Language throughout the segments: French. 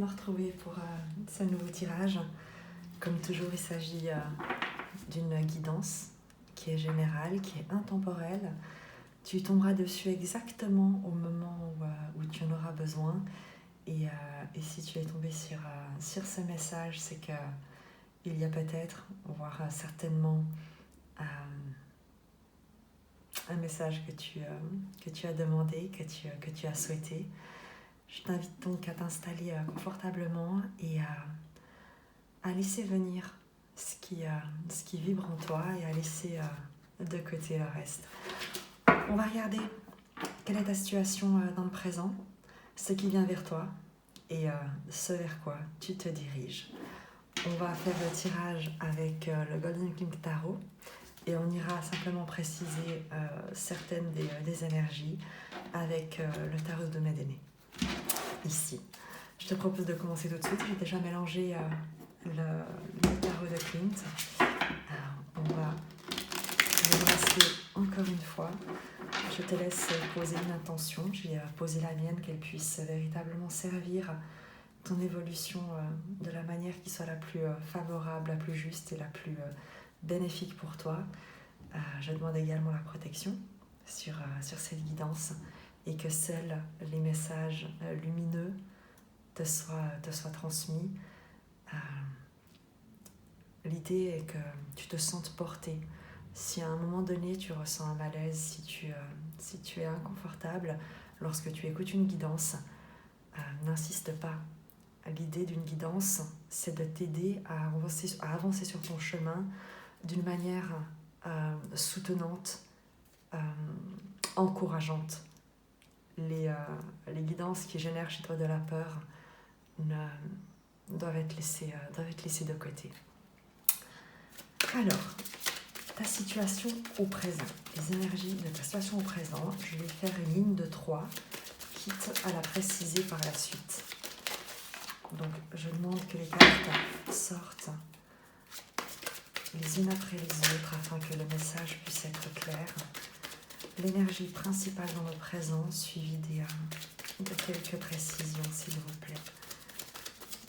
retrouver pour ce nouveau tirage. Comme toujours, il s'agit d'une guidance qui est générale, qui est intemporelle. Tu tomberas dessus exactement au moment où tu en auras besoin. Et si tu es tombé sur ce message, c'est qu'il y a peut-être, voire certainement, un message que tu as demandé, que tu as souhaité. Je t'invite donc à t'installer confortablement et à laisser venir ce qui vibre en toi et à laisser de côté le reste. On va regarder quelle est ta situation dans le présent, ce qui vient vers toi et ce vers quoi tu te diriges. On va faire le tirage avec le Golden King Tarot et on ira simplement préciser certaines des énergies avec le tarot de Médéné. Ici. Je te propose de commencer tout de suite. J'ai déjà mélangé le tarot de Clint. On va le brasser encore une fois. Je te laisse poser une intention. J'ai posé la mienne, qu'elle puisse véritablement servir ton évolution de la manière qui soit la plus favorable, la plus juste et la plus bénéfique pour toi. Je demande également la protection sur cette guidance et que seuls les messages lumineux te soient transmis. L'idée est que tu te sentes porté. Si à un moment donné tu ressens un malaise, si tu es inconfortable lorsque tu écoutes une guidance, n'insiste pas. L'idée d'une guidance, c'est de t'aider à avancer sur ton chemin d'une manière soutenante, encourageante. Les guidances qui génèrent chez toi de la peur doivent être laissées de côté. Alors, ta situation au présent, les énergies de ta situation au présent, je vais faire une ligne de 3, quitte à la préciser par la suite. Donc, je demande que les cartes sortent les unes après les autres afin que le message puisse être clair. L'énergie principale dans le présent, suivie de quelques précisions, s'il vous plaît.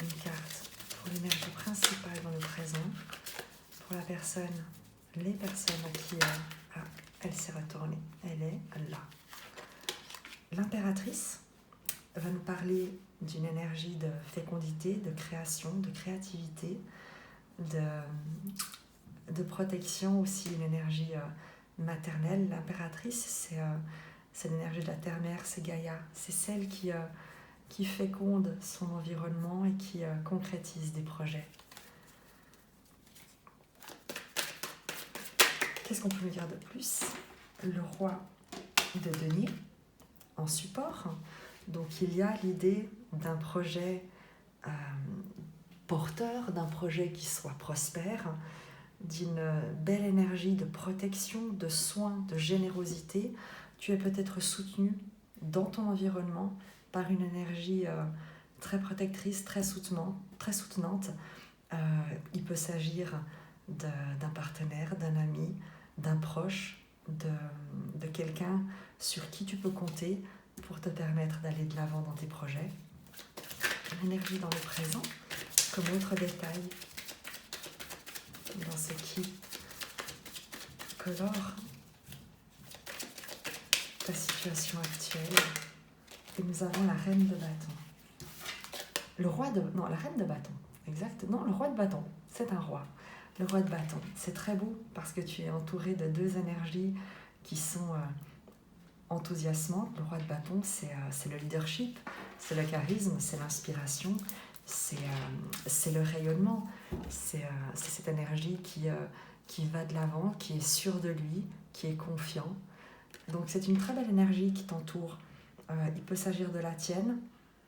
Une carte pour l'énergie principale dans le présent, pour les personnes à qui elle s'est retournée. Elle est là. L'impératrice va nous parler d'une énergie de fécondité, de création, de créativité, de protection, aussi une énergie maternelle. L'impératrice, c'est l'énergie de la terre-mère, c'est Gaïa. C'est celle qui féconde son environnement et qui concrétise des projets. Qu'est-ce qu'on peut nous dire de plus ? Le roi de denier en support. Donc il y a l'idée d'un projet porteur, d'un projet qui soit prospère, d'une belle énergie de protection, de soin, de générosité. Tu es peut-être soutenu dans ton environnement par une énergie très protectrice, très soutenante. Il peut s'agir d'un partenaire, d'un ami, d'un proche, de quelqu'un sur qui tu peux compter pour te permettre d'aller de l'avant dans tes projets. L'énergie dans le présent, comme autre détail dans ce qui colore ta situation actuelle. Et nous avons la reine de bâton. La reine de bâton, exact. Non, le roi de bâton, c'est un roi. Le roi de bâton, c'est très beau parce que tu es entouré de deux énergies qui sont enthousiasmantes. Le roi de bâton, c'est le leadership, c'est le charisme, c'est l'inspiration, c'est le rayonnement, c'est cette énergie qui va de l'avant, qui est sûr de lui, qui est confiant. Donc c'est une très belle énergie qui t'entoure. Il peut s'agir de la tienne,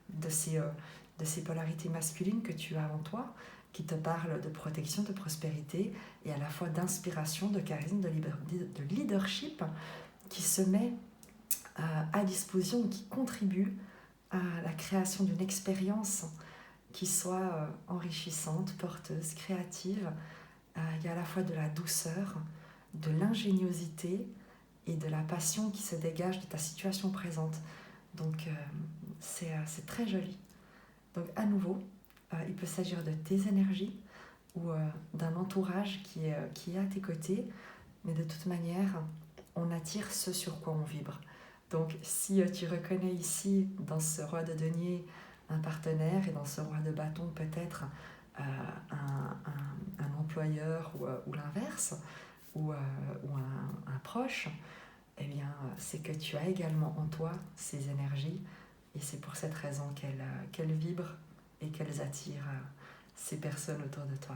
de ces polarités masculines que tu as en toi, qui te parlent de protection, de prospérité, et à la fois d'inspiration, de charisme, de leadership, qui se met à disposition, qui contribue à la création d'une expérience qui soit enrichissante, porteuse, créative. Il y a à la fois de la douceur, de l'ingéniosité et de la passion qui se dégage de ta situation présente. Donc c'est très joli. Donc à nouveau, il peut s'agir de tes énergies ou d'un entourage qui est à tes côtés, mais de toute manière, on attire ce sur quoi on vibre. Donc si tu reconnais ici, dans ce roi de denier, un partenaire, et dans ce roi de bâton peut-être un employeur ou l'inverse, ou un proche, eh bien c'est que tu as également en toi ces énergies, et c'est pour cette raison qu'elles vibrent et qu'elles attirent ces personnes autour de toi.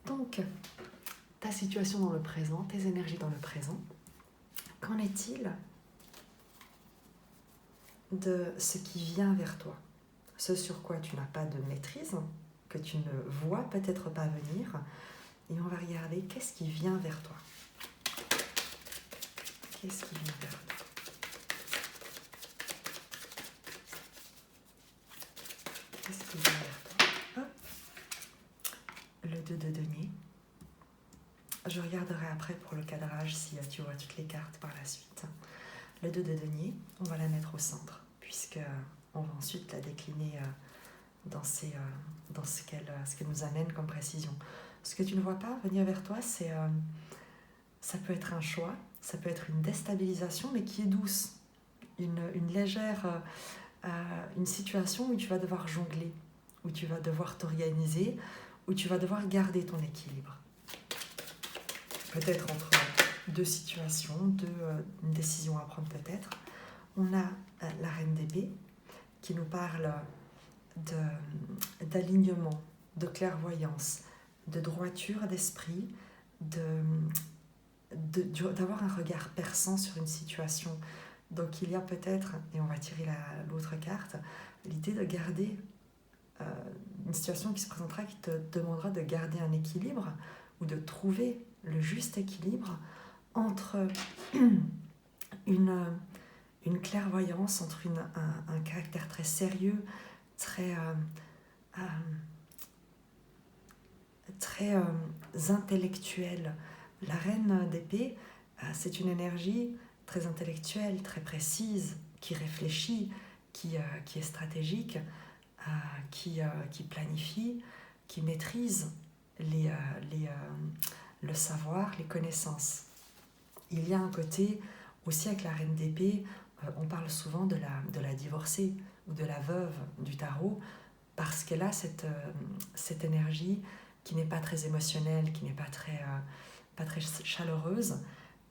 Donc, ta situation dans le présent, tes énergies dans le présent, qu'en est-il de ce qui vient vers toi, ce sur quoi tu n'as pas de maîtrise, que tu ne vois peut-être pas venir, et on va regarder qu'est-ce qui vient vers toi. Qu'est-ce qui vient vers toi? Qu'est-ce qui vient vers toi? Hop. Le 2 de denier. Je regarderai après pour le cadrage si tu vois toutes les cartes par la suite. Le 2 de denier, on va la mettre au centre, puisque on va ensuite la décliner dans ce qu'elle nous amène comme précision. Ce que tu ne vois pas venir vers toi, ça peut être un choix, ça peut être une déstabilisation, mais qui est douce. Une légère... une situation où tu vas devoir jongler, où tu vas devoir t'organiser, où tu vas devoir garder ton équilibre. Peut-être entre deux situations, une décision à prendre peut-être. On a la reine d'épée qui nous parle d'alignement, de clairvoyance, de droiture d'esprit, d'avoir un regard perçant sur une situation. Donc il y a peut-être, et on va tirer l'autre carte, l'idée de garder une situation qui se présentera, qui te demandera de garder un équilibre ou de trouver le juste équilibre entre une clairvoyance, entre un caractère très sérieux, très intellectuel. La reine d'épée, c'est une énergie très intellectuelle, très précise, qui réfléchit, qui est stratégique, qui planifie, qui maîtrise le savoir, les connaissances. Il y a un côté aussi avec la reine d'épée, on parle souvent de la divorcée ou de la veuve du tarot, parce qu'elle a cette énergie qui n'est pas très émotionnelle, qui n'est pas très chaleureuse,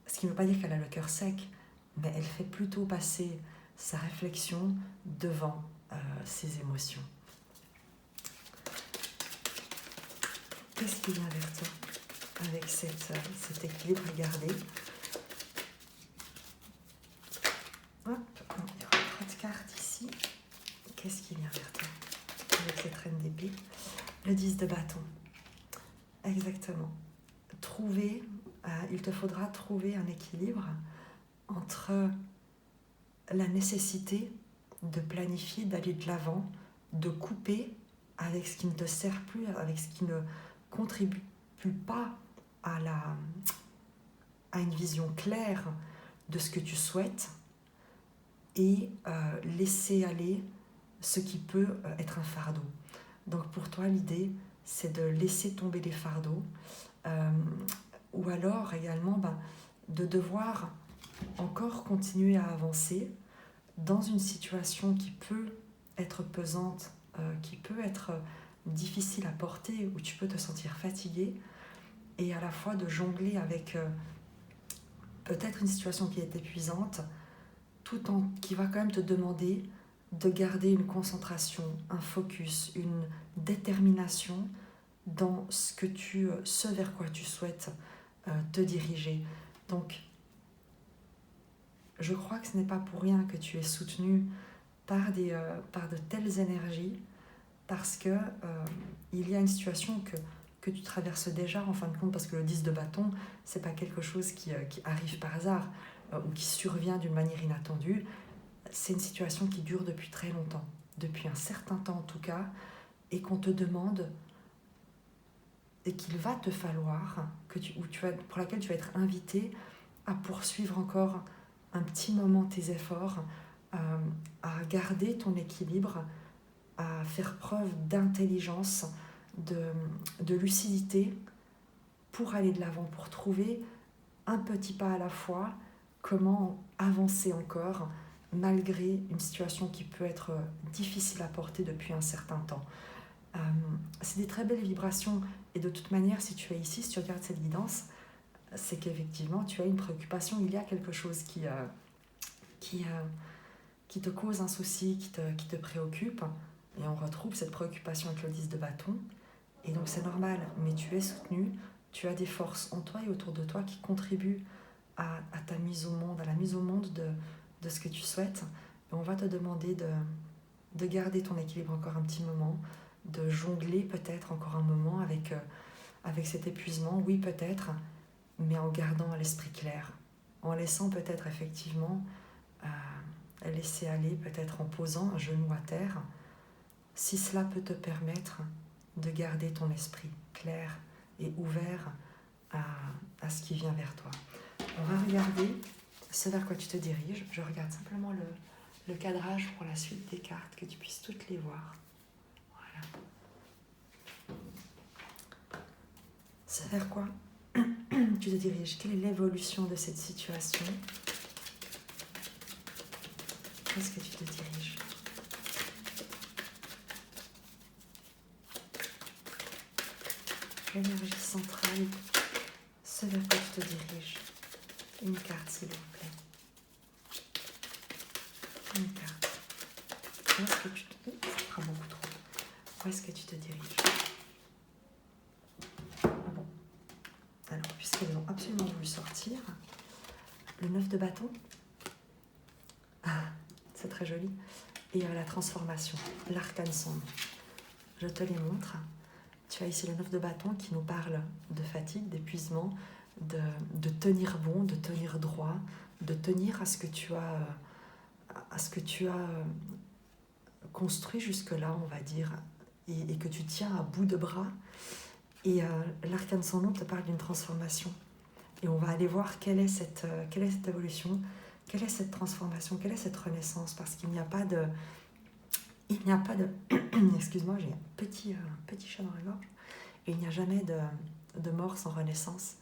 ce qui ne veut pas dire qu'elle a le cœur sec, mais elle fait plutôt passer sa réflexion devant ses émotions. Qu'est-ce qui vient vers toi avec cet équilibre gardé? Hop, il y aura trop de cartes ici. Qu'est-ce qui vient vers toi avec cette reine d'épée? Le 10 de bâton. Exactement. Il te faudra trouver un équilibre entre la nécessité de planifier, d'aller de l'avant, de couper avec ce qui ne te sert plus, avec ce qui ne contribue pas à une vision claire de ce que tu souhaites, et laisser aller ce qui peut être un fardeau. Donc pour toi, l'idée, c'est de laisser tomber les fardeaux, ou alors également de devoir encore continuer à avancer dans une situation qui peut être pesante, qui peut être difficile à porter, où tu peux te sentir fatigué, et à la fois de jongler avec peut-être une situation qui est épuisante, qui va quand même te demander de garder une concentration, un focus, une détermination dans ce vers quoi tu souhaites te diriger. Donc, je crois que ce n'est pas pour rien que tu es soutenu par de telles énergies, parce que il y a une situation que tu traverses déjà en fin de compte, parce que le 10 de bâton, c'est pas quelque chose qui arrive par hasard ou qui survient d'une manière inattendue. C'est une situation qui dure depuis très longtemps, depuis un certain temps en tout cas, et qu'on te demande, et qu'il va te falloir, pour laquelle tu vas être invité à poursuivre encore un petit moment tes efforts, à garder ton équilibre à faire preuve d'intelligence, de lucidité pour aller de l'avant, pour trouver un petit pas à la fois, comment avancer encore malgré une situation qui peut être difficile à porter depuis un certain temps. C'est des très belles vibrations et de toute manière, si tu es ici, si tu regardes cette guidance, c'est qu'effectivement tu as une préoccupation, il y a quelque chose qui te cause un souci, qui te préoccupe, et on retrouve cette préoccupation avec le 10 de bâton, et donc c'est normal, mais tu es soutenu, tu as des forces en toi et autour de toi qui contribuent à ta mise au monde, à la mise au monde de ce que tu souhaites, et on va te demander de garder ton équilibre encore un petit moment, de jongler peut-être encore un moment avec cet épuisement, oui peut-être, mais en gardant l'esprit clair, en laissant peut-être effectivement laisser aller, peut-être en posant un genou à terre, si cela peut te permettre de garder ton esprit clair et ouvert à ce qui vient vers toi. On va regarder ce vers quoi tu te diriges. Je regarde simplement le cadrage pour la suite des cartes, que tu puisses toutes les voir. Voilà. Ce vers quoi tu te diriges? Quelle est l'évolution de cette situation? Où est-ce que tu te diriges? L'énergie centrale, ce vers quoi tu te diriges. Une carte, s'il vous plaît. Une carte. Où est-ce que tu te... Ça fera beaucoup trop. Où est-ce que tu te diriges? Bon. Alors, puisqu'elles ont absolument voulu sortir, le 9 de bâton, c'est très joli, et la transformation, l'arcane sombre. Je te les montre. Tu as ici le 9 de bâton qui nous parle de fatigue, d'épuisement, de tenir bon, de tenir droit, de tenir à ce que tu as construit jusque-là, on va dire, et que tu tiens à bout de bras. Et l'arcane sans nom te parle d'une transformation. Et on va aller voir quelle est cette évolution, quelle est cette transformation, quelle est cette renaissance, parce qu'il n'y a pas de... Excuse-moi, j'ai un petit chat dans la gorge. Et il n'y a jamais de mort sans renaissance.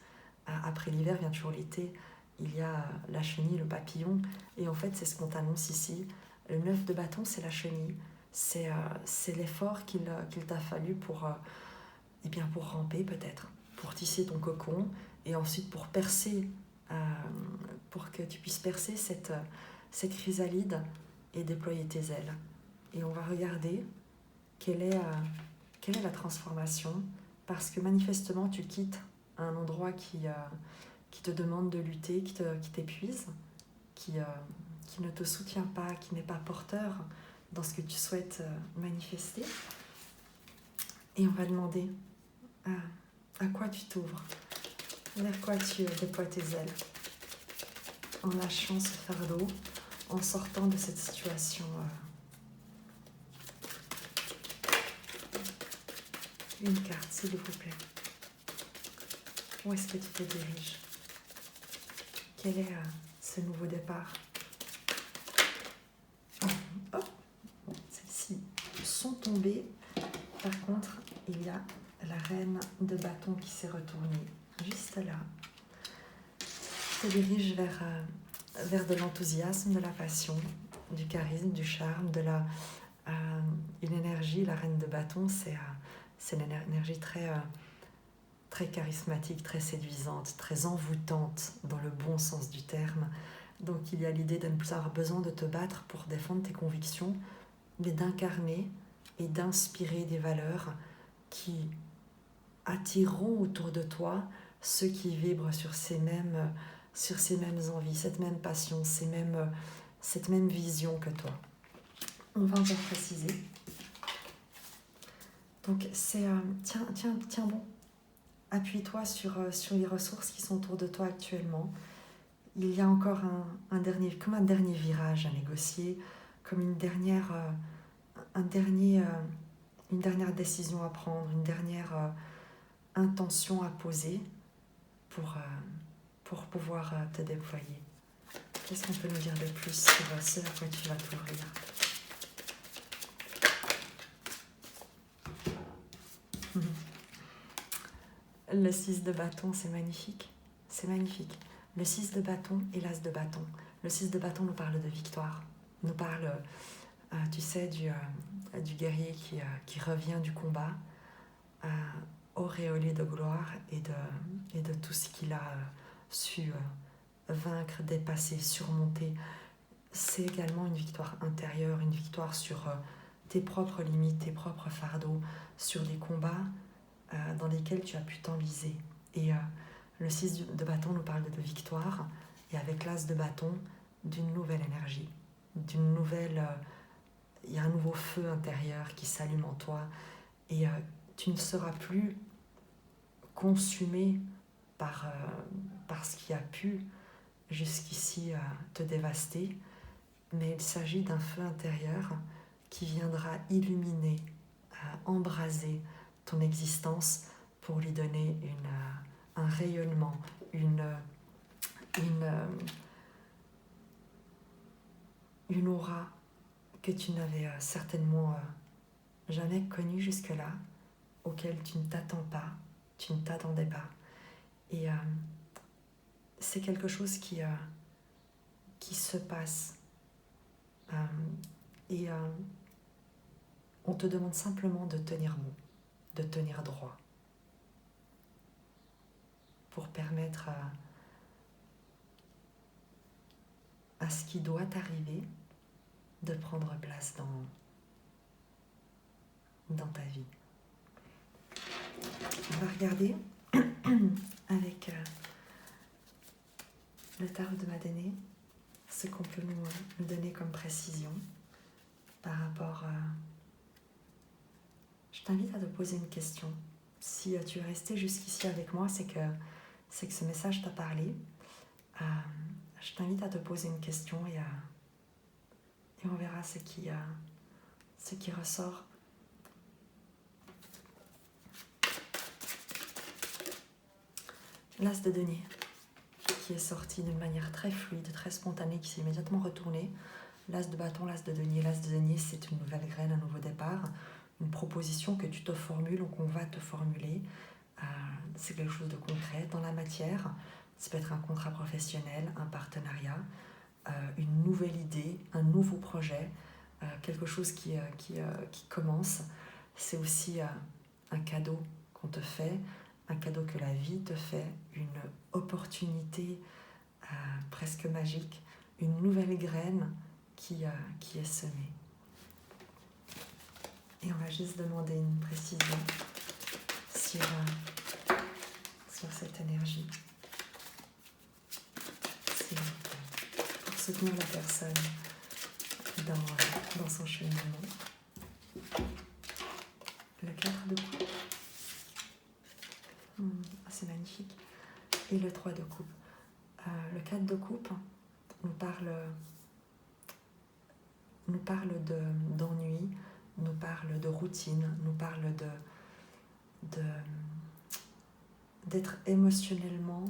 Après l'hiver vient toujours l'été. Il y a la chenille, le papillon. Et en fait, c'est ce qu'on t'annonce ici. Le 9 de bâton, c'est la chenille. C'est l'effort qu'il t'a fallu pour ramper peut-être, pour tisser ton cocon, et ensuite pour percer, pour que tu puisses percer cette chrysalide et déployer tes ailes. Et on va regarder quelle est la transformation, parce que manifestement tu quittes un endroit qui te demande de lutter, qui t'épuise, qui ne te soutient pas, qui n'est pas porteur dans ce que tu souhaites manifester. Et on va demander à quoi tu t'ouvres, vers quoi tu déploies tes ailes, en lâchant ce fardeau, en sortant de cette situation. Une carte, s'il vous plaît. Où est-ce que tu te diriges? Quel est ce nouveau départ? Oh, celles-ci sont tombées. Par contre, il y a la reine de bâton qui s'est retournée juste là. Tu te diriges vers de l'enthousiasme, de la passion, du charisme, du charme, une énergie. La reine de bâton, c'est une énergie très charismatique, très séduisante, très envoûtante dans le bon sens du terme. Donc il y a l'idée de ne plus avoir besoin de te battre pour défendre tes convictions, mais d'incarner et d'inspirer des valeurs qui attireront autour de toi ceux qui vibrent sur ces mêmes envies, cette même passion, cette même vision que toi. On va encore préciser. Donc c'est tiens bon, appuie-toi sur les ressources qui sont autour de toi actuellement. Il y a encore un dernier virage à négocier, comme une dernière décision à prendre, une dernière intention à poser pour pouvoir te déployer. Qu'est-ce qu'on peut nous dire de plus sur ce à quoi tu vas t'ouvrir? Le 6 de bâton, c'est magnifique. C'est magnifique. Le 6 de bâton et l'as de bâton. Le 6 de bâton nous parle de victoire. Nous parle, tu sais, du guerrier qui revient du combat, auréolé de gloire et de tout ce qu'il a su vaincre, dépasser, surmonter. C'est également une victoire intérieure, une victoire sur tes propres limites, tes propres fardeaux, sur des combats dans lesquels tu as pu t'enliser. Et le 6 de bâton nous parle de victoire, et avec l'as de bâton, d'une nouvelle énergie, d'une nouvelle... il y a un nouveau feu intérieur qui s'allume en toi, et tu ne seras plus consumé par ce qui a pu jusqu'ici te dévaster, mais il s'agit d'un feu intérieur qui viendra illuminer, embraser ton existence pour lui donner un rayonnement, une aura que tu n'avais certainement jamais connue jusque-là, auquel tu ne t'attends pas, tu ne t'attendais pas. Et c'est quelque chose qui se passe. Et on te demande simplement de tenir bon, de tenir droit, pour permettre à ce qui doit arriver de prendre place dans ta vie. On va regarder avec le tarot de Madéné ce qu'on peut nous donner comme précision par rapport à... Je t'invite à te poser une question. Si tu es resté jusqu'ici avec moi, c'est que ce message t'a parlé. Je t'invite à te poser une question et on verra ce qui ressort. L'as de denier, qui est sorti d'une manière très fluide, très spontanée, qui s'est immédiatement retourné. L'as de bâton, l'as de denier. L'as de denier, c'est une nouvelle graine, un nouveau départ, une proposition que tu te formules ou qu'on va te formuler. C'est quelque chose de concret dans la matière. Ça peut être un contrat professionnel, un partenariat, une nouvelle idée, un nouveau projet, quelque chose qui commence. C'est aussi un cadeau qu'on te fait, un cadeau que la vie te fait, une opportunité presque magique, une nouvelle graine qui est semée. Et on va juste demander une précision sur cette énergie. C'est pour soutenir la personne dans son cheminement. Le 4 de coupe. C'est magnifique. Et le 3 de coupe. Le 4 de coupe nous parle d'ennui, nous parle de routine, nous parle d'être émotionnellement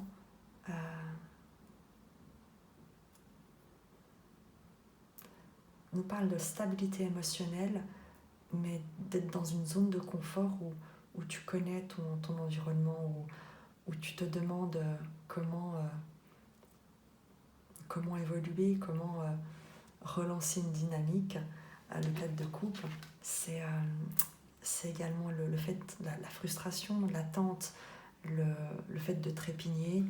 nous parle de stabilité émotionnelle, mais d'être dans une zone de confort où tu connais ton environnement, où tu te demandes comment évoluer, comment relancer une dynamique. Le 4 de coupe, c'est également le fait, la frustration, l'attente, le fait de trépigner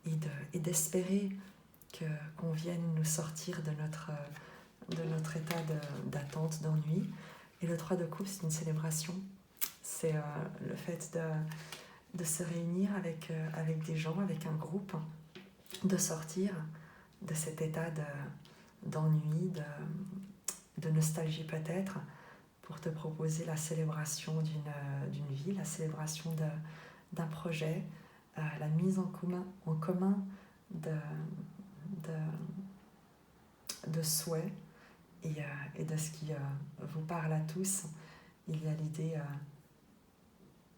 et d'espérer qu'on vienne nous sortir de notre état d'attente, d'ennui. Et le 3 de coupe, c'est une célébration. C'est le fait de se réunir avec des gens, avec un groupe, de sortir de cet état d'ennui, de nostalgie peut-être, pour te proposer la célébration d'une vie, la célébration d'un projet, la mise en commun de souhaits et de ce qui vous parle à tous. Il y a l'idée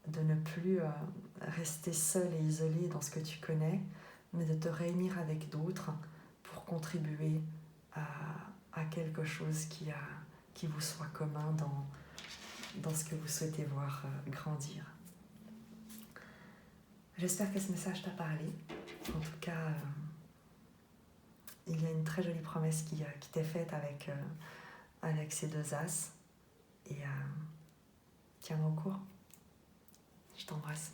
de ne plus rester seul et isolé dans ce que tu connais, mais de te réunir avec d'autres pour contribuer à quelque chose qui vous soit commun dans ce que vous souhaitez voir grandir. J'espère que ce message t'a parlé. En tout cas, il y a une très jolie promesse qui t'est faite avec ces deux as. Et tiens-moi au courant. Je t'embrasse.